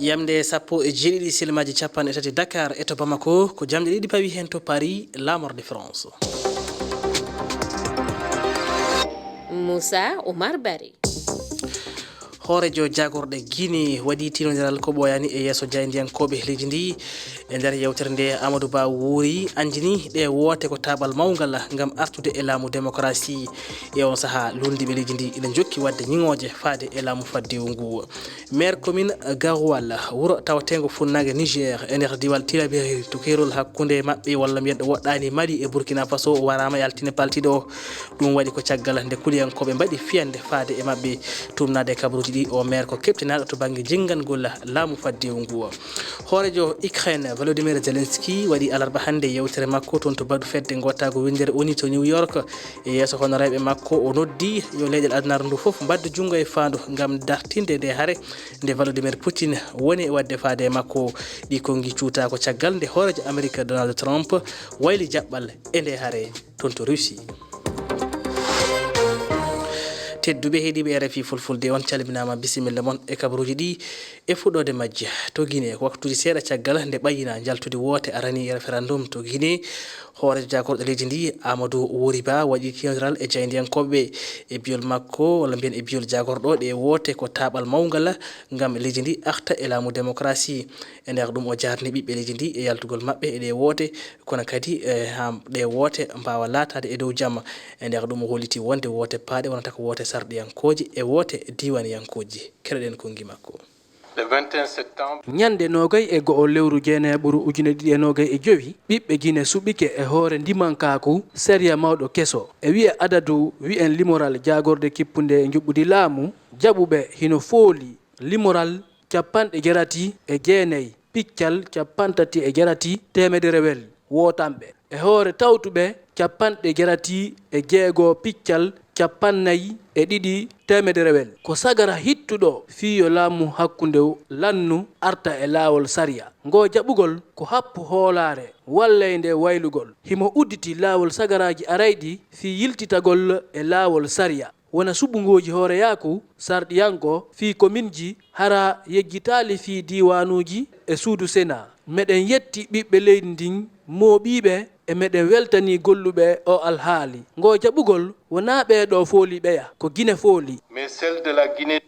Yamde sappo e jeeɗiɗi silmaji capanɗe tati Dakar e to Bamako ko jamɗe ɗiɗi pawi hen to Paris lamorde de France. Moussa Oumar Bari. Hoorejo jagorɗe Guinée waɗi tinodiral ko ɓoyani e yesso jayndiyankoɓe leydi ndi e nder yewtere nde Amadou Ba wuuri anjini ɗe woote ko tabal mawgal gam artude e laamu démocratie e on saaha lundiɓe leydi ndi ina jokki wadde ñiŋoje faade e laamu faddewu ngu. Maire commune Garoual wuro tawatego funnague Niger e nder diwal Tillabéri to keerol hakkude mabɓe walla mbiyen ɗo woɗɗani Mali e Burkina Faso warama e altine paltiɗo ɗum waɗi ko caggal nde kuliyankoɓe mbaɗi fiyande faade e mabɓe tumnade kabaruji ɗi o maire ko keptinaɗo to banggue jinngangol laamu faddewu ngu. Hoorejo Ukraine Volodymyr Zelensky waɗi alarba hande yewtere makko toon to baɗu fedde gottago windere ONU to New York e yesso hono rewɓe makko o noddi yo leyɗel addunaru ndu foof mbadda junggo e fandu gam dartinde nde haare nde Vladimir Putin woni e wadde faade e makko ɗi kongi cuuta ko caggal nde hoorejo Amérique Donald Trump wayli jaɓɓal e nde haare toon to Russie. Tedduɓe heeɗiɓe RFI Fulfulde on calminama bisimilla moon e kabaruji ɗi e fuɗɗode majje to Guinée waktuji seeɗa caggal nde ɓayina jaltude woote arani référendum to Guinée hoorejo jagorɗo leydi ndi Amadou Wuri Ba waɗi tinodiral e jayndiyankoɓe e biyol makko walla mbiyen e biyol jagorɗo ɗe woote ko taɓal mawgal gam leydi ndi arta e laamu démocratie e nder ɗum o jarni ɓiɓɓe leydi ndi e yaltugol mabɓe e ɗe woote kono kadi ha ɗe woote mbawa latade e dow jamma e nder ɗum o holliti wonde woote paaɗe wonata ko woote sarɗiyankoji e woote diwaniyankoji keɗoɗen kongi makko. Le 21 septembre ñande nogay e go'o lewru jeeneɓuru ujune ɗiɗi e nogay e jowi ɓiɓɓe Guinée suɓike e hoore ndimankaku séria mawɗo keso e wiye adadu wi'en limoral jagorde kippunde e juɓɓudi laamu jaɓuɓe hino fooli limoral capanɗe jerati e jeenayyi piccal capantati e jerati temedere wel wotanɓe e hoore tawtuɓe capanɗe jerati e jeego piccal capannayyi e ɗiɗi temedere wel ko sagara hittuɗo fiyo laamu hakkunde lannu arta e laawol saria ngo jaɓugol ko happu hoolare walleyde waylugol himo udditi laawol sagaraji arayɗi fi yiltitagol e laawol saria wona suɓugoji hoore yaaku sarɗiyanko fi commune ji hara yejjitali fi diwanuji e suudu sénat meɗen yetti ɓiɓɓe leydi ndin mooɓiɓe e meɗen weltani golluɓe o alhaali ngo jaɓugol wona ɓeeɗo fooli ɓeya ko Guinée fooli mais celle de la Guinée